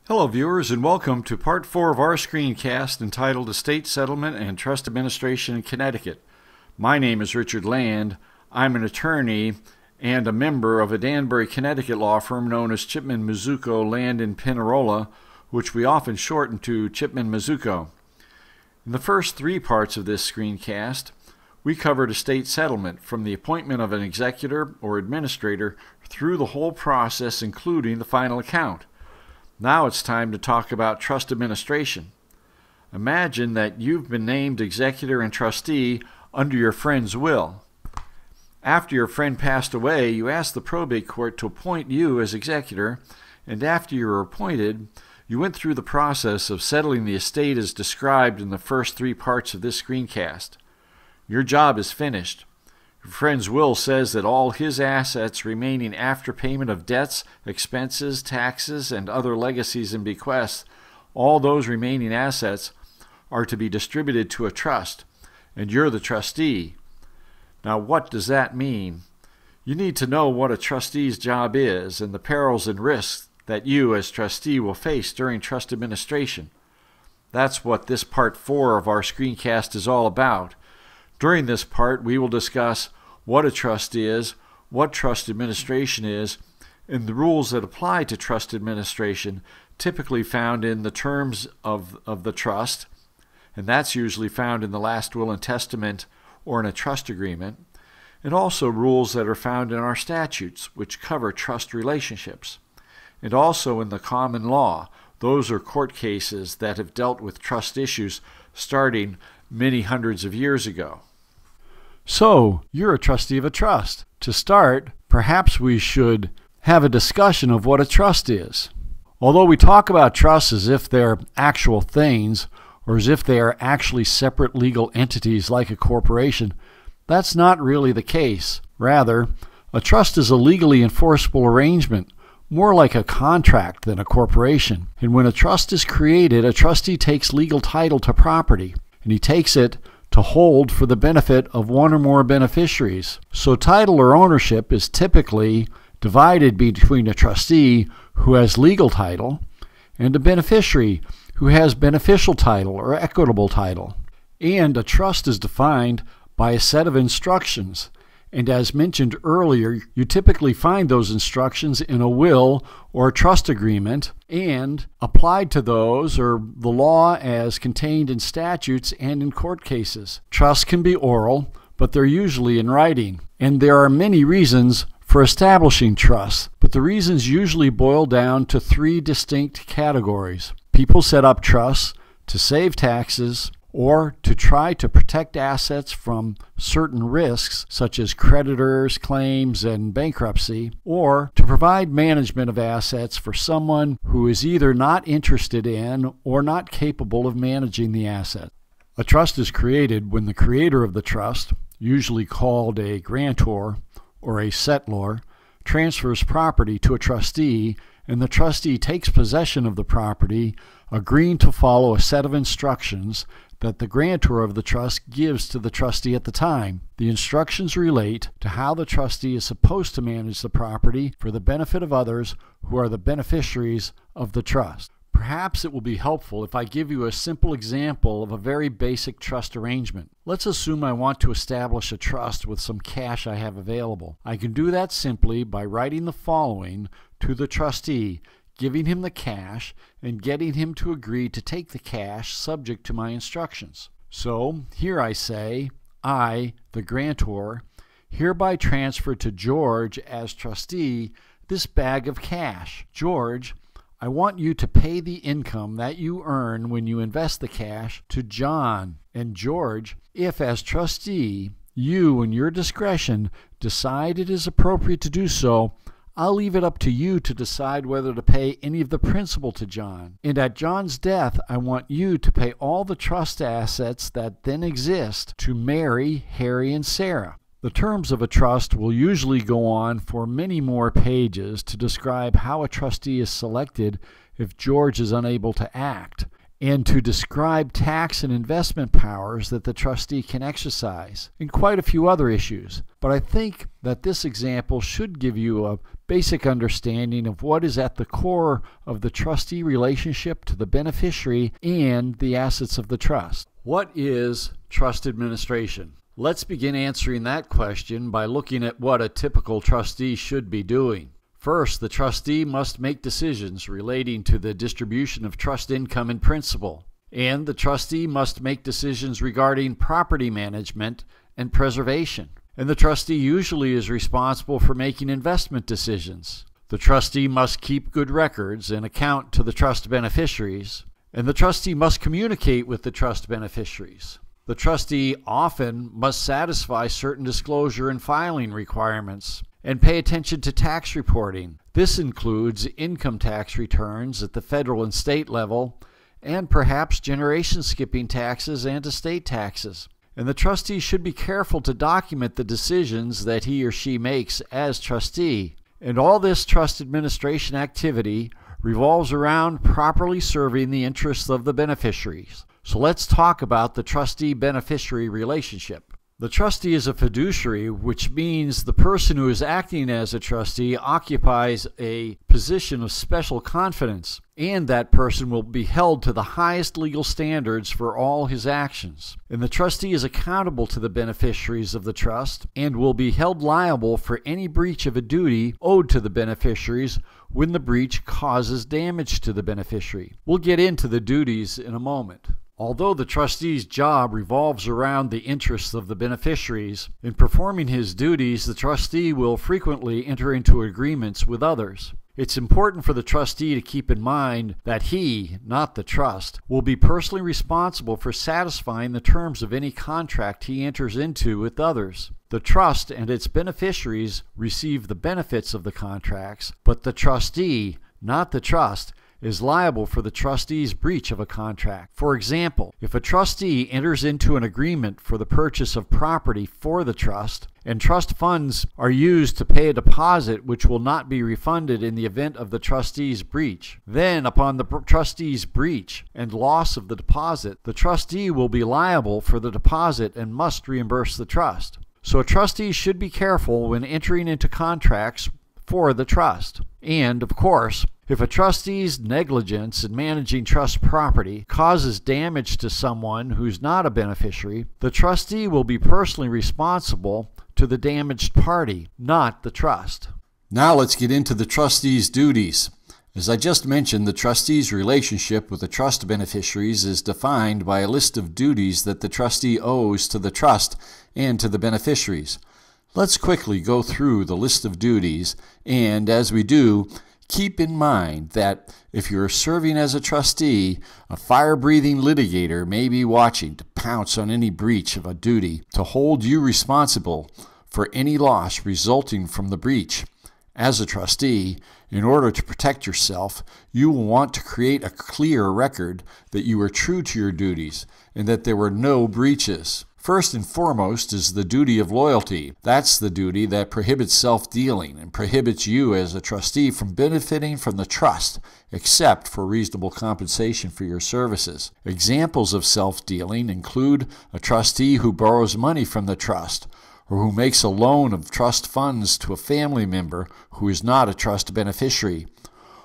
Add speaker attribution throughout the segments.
Speaker 1: Hello viewers, and welcome to part 4 of our screencast entitled Estate Settlement and Trust Administration in Connecticut. My name is Richard Land. I'm an attorney and a member of a Danbury, Connecticut law firm known as Chipman Mizuko Land in Pinerola, which we often shorten to Chipman Mizuko. In the first 3 parts of this screencast, we covered estate settlement from the appointment of an executor or administrator through the whole process, including the final account. Now it's time to talk about trust administration. Imagine that you've been named executor and trustee under your friend's will. After your friend passed away, you asked the probate court to appoint you as executor, and after you were appointed, you went through the process of settling the estate as described in the first 3 parts of this screencast. Your job is finished. Your friend's will says that all his assets remaining after payment of debts, expenses, taxes, and other legacies and bequests, all those remaining assets are to be distributed to a trust, and you're the trustee. Now, what does that mean? You need to know what a trustee's job is and the perils and risks that you as trustee will face during trust administration. That's what this part 4 of our screencast is all about. During this part, we will discuss what a trust is, what trust administration is, and the rules that apply to trust administration, typically found in the terms of the trust, and that's usually found in the last will and testament or in a trust agreement, and also rules that are found in our statutes, which cover trust relationships, and also in the common law. Those are court cases that have dealt with trust issues starting many hundreds of years ago. So, you're a trustee of a trust. To start, perhaps we should have a discussion of what a trust is. Although we talk about trusts as if they're actual things, or as if they are actually separate legal entities like a corporation, that's not really the case. Rather, a trust is a legally enforceable arrangement, more like a contract than a corporation. And when a trust is created, a trustee takes legal title to property, and he takes it to hold for the benefit of one or more beneficiaries. So title or ownership is typically divided between a trustee who has legal title and a beneficiary who has beneficial title or equitable title. And a trust is defined by a set of instructions. And as mentioned earlier, you typically find those instructions in a will or a trust agreement, and applied to those are the law as contained in statutes and in court cases. Trusts can be oral, but they're usually in writing. And there are many reasons for establishing trusts, but the reasons usually boil down to 3 distinct categories. People set up trusts to save taxes, or to try to protect assets from certain risks such as creditors, claims, and bankruptcy, or to provide management of assets for someone who is either not interested in or not capable of managing the asset. A trust is created when the creator of the trust, usually called a grantor or a settlor, transfers property to a trustee, and the trustee takes possession of the property, agreeing to follow a set of instructions that the grantor of the trust gives to the trustee at the time. The instructions relate to how the trustee is supposed to manage the property for the benefit of others who are the beneficiaries of the trust. Perhaps it will be helpful if I give you a simple example of a very basic trust arrangement. Let's assume I want to establish a trust with some cash I have available. I can do that simply by writing the following to the trustee, giving him the cash, and getting him to agree to take the cash subject to my instructions. So here I say, I, the grantor, hereby transfer to George as trustee this bag of cash. George, I want you to pay the income that you earn when you invest the cash to John. And George, if as trustee you in your discretion decide it is appropriate to do so, I'll leave it up to you to decide whether to pay any of the principal to John. And at John's death, I want you to pay all the trust assets that then exist to Mary, Harry, and Sarah. The terms of a trust will usually go on for many more pages to describe how a trustee is selected if George is unable to act, and to describe tax and investment powers that the trustee can exercise, and quite a few other issues. But I think that this example should give you a basic understanding of what is at the core of the trustee relationship to the beneficiary and the assets of the trust. What is trust administration? Let's begin answering that question by looking at what a typical trustee should be doing. First, the trustee must make decisions relating to the distribution of trust income and principal, and the trustee must make decisions regarding property management and preservation. And the trustee usually is responsible for making investment decisions. The trustee must keep good records and account to the trust beneficiaries, and the trustee must communicate with the trust beneficiaries. The trustee often must satisfy certain disclosure and filing requirements and pay attention to tax reporting. This includes income tax returns at the federal and state level, and perhaps generation skipping taxes and estate taxes. And the trustee should be careful to document the decisions that he or she makes as trustee. And all this trust administration activity revolves around properly serving the interests of the beneficiaries. So let's talk about the trustee-beneficiary relationship. The trustee is a fiduciary, which means the person who is acting as a trustee occupies a position of special confidence, and that person will be held to the highest legal standards for all his actions. And the trustee is accountable to the beneficiaries of the trust and will be held liable for any breach of a duty owed to the beneficiaries when the breach causes damage to the beneficiary. We'll get into the duties in a moment. Although the trustee's job revolves around the interests of the beneficiaries, in performing his duties, the trustee will frequently enter into agreements with others. It's important for the trustee to keep in mind that he, not the trust, will be personally responsible for satisfying the terms of any contract he enters into with others. The trust and its beneficiaries receive the benefits of the contracts, but the trustee, not the trust, is liable for the trustee's breach of a contract. For example, if a trustee enters into an agreement for the purchase of property for the trust, and trust funds are used to pay a deposit which will not be refunded in the event of the trustee's breach, then upon the trustee's breach and loss of the deposit, the trustee will be liable for the deposit and must reimburse the trust. So a trustee should be careful when entering into contracts for the trust. And, of course, if a trustee's negligence in managing trust property causes damage to someone who's not a beneficiary, the trustee will be personally responsible to the damaged party, not the trust.
Speaker 2: Now let's get into the trustee's duties. As I just mentioned, the trustee's relationship with the trust beneficiaries is defined by a list of duties that the trustee owes to the trust and to the beneficiaries. Let's quickly go through the list of duties, and as we do, keep in mind that if you're serving as a trustee, a fire-breathing litigator may be watching to pounce on any breach of a duty to hold you responsible for any loss resulting from the breach. As a trustee, in order to protect yourself, you will want to create a clear record that you were true to your duties and that there were no breaches. First and foremost is the duty of loyalty. That's the duty that prohibits self-dealing and prohibits you as a trustee from benefiting from the trust, except for reasonable compensation for your services. Examples of self-dealing include a trustee who borrows money from the trust, or who makes a loan of trust funds to a family member who is not a trust beneficiary,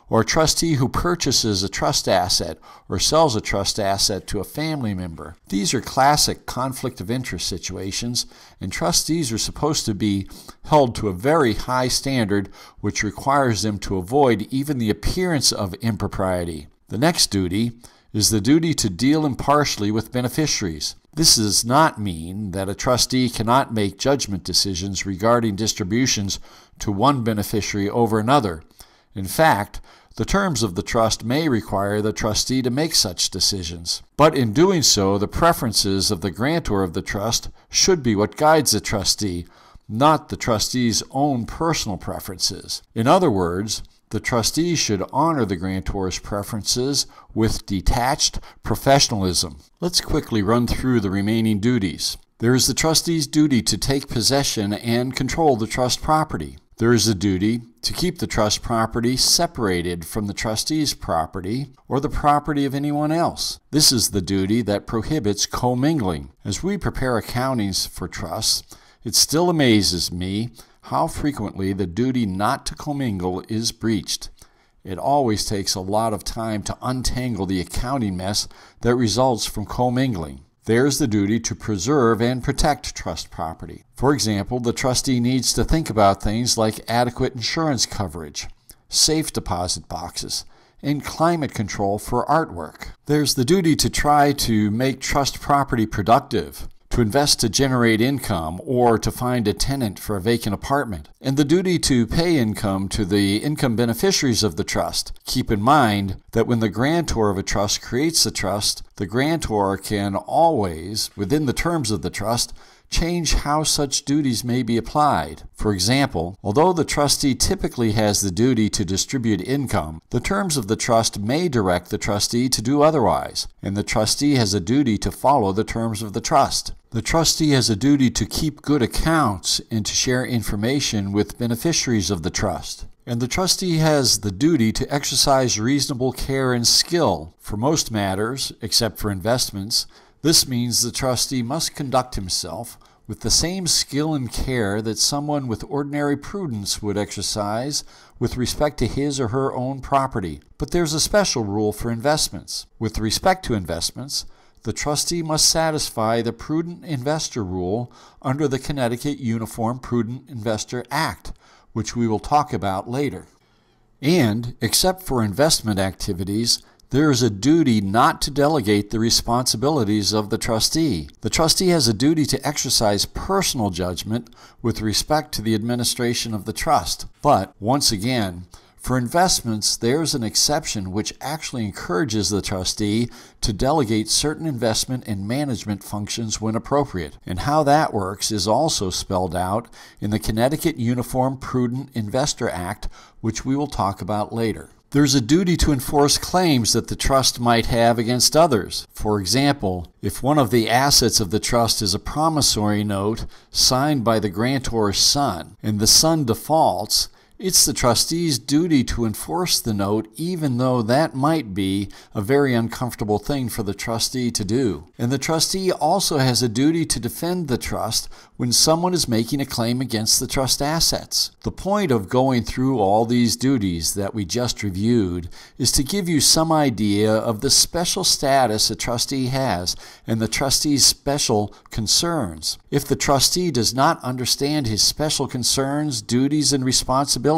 Speaker 2: or a trustee who purchases a trust asset or sells a trust asset to a family member. These are classic conflict of interest situations, and trustees are supposed to be held to a very high standard, which requires them to avoid even the appearance of impropriety. The next duty is the duty to deal impartially with beneficiaries. This does not mean that a trustee cannot make judgment decisions regarding distributions to one beneficiary over another. In fact, the terms of the trust may require the trustee to make such decisions. But in doing so, the preferences of the grantor of the trust should be what guides the trustee, not the trustee's own personal preferences. In other words, the trustee should honor the grantor's preferences with detached professionalism. Let's quickly run through the remaining duties. There is the trustee's duty to take possession and control the trust property. There is a duty to keep the trust property separated from the trustee's property or the property of anyone else. This is the duty that prohibits commingling. As we prepare accountings for trusts, it still amazes me how frequently the duty not to commingle is breached. It always takes a lot of time to untangle the accounting mess that results from commingling. There's the duty to preserve and protect trust property. For example, the trustee needs to think about things like adequate insurance coverage, safe deposit boxes, and climate control for artwork. There's the duty to try to make trust property productive, to invest to generate income, or to find a tenant for a vacant apartment, and the duty to pay income to the income beneficiaries of the trust. Keep in mind that when the grantor of a trust creates a trust, the grantor can always, within the terms of the trust, change how such duties may be applied. For example, although the trustee typically has the duty to distribute income, the terms of the trust may direct the trustee to do otherwise, and the trustee has a duty to follow the terms of the trust. The trustee has a duty to keep good accounts and to share information with beneficiaries of the trust. And the trustee has the duty to exercise reasonable care and skill. For most matters, except for investments, this means the trustee must conduct himself with the same skill and care that someone with ordinary prudence would exercise with respect to his or her own property. But there's a special rule for investments. With respect to investments, the trustee must satisfy the prudent investor rule under the Connecticut Uniform Prudent Investor Act, which we will talk about later. And, except for investment activities, there is a duty not to delegate the responsibilities of the trustee. The trustee has a duty to exercise personal judgment with respect to the administration of the trust. But, once again, for investments, there's an exception which actually encourages the trustee to delegate certain investment and management functions when appropriate. And how that works is also spelled out in the Connecticut Uniform Prudent Investor Act, which we will talk about later. There's a duty to enforce claims that the trust might have against others. For example, if one of the assets of the trust is a promissory note signed by the grantor's son, and the son defaults, it's the trustee's duty to enforce the note, even though that might be a very uncomfortable thing for the trustee to do. And the trustee also has a duty to defend the trust when someone is making a claim against the trust assets. The point of going through all these duties that we just reviewed is to give you some idea of the special status a trustee has and the trustee's special concerns. If the trustee does not understand his special concerns, duties, and responsibilities,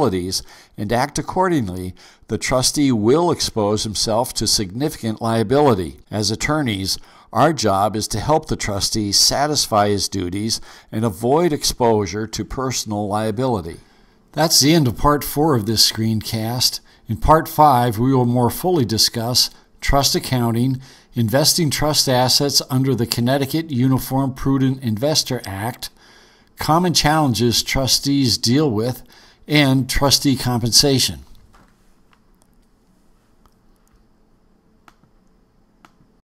Speaker 2: and act accordingly, the trustee will expose himself to significant liability. As attorneys, our job is to help the trustee satisfy his duties and avoid exposure to personal liability. That's the end of Part 4 of this screencast. In Part 5, we will more fully discuss trust accounting, investing trust assets under the Connecticut Uniform Prudent Investor Act, common challenges trustees deal with, and trustee compensation.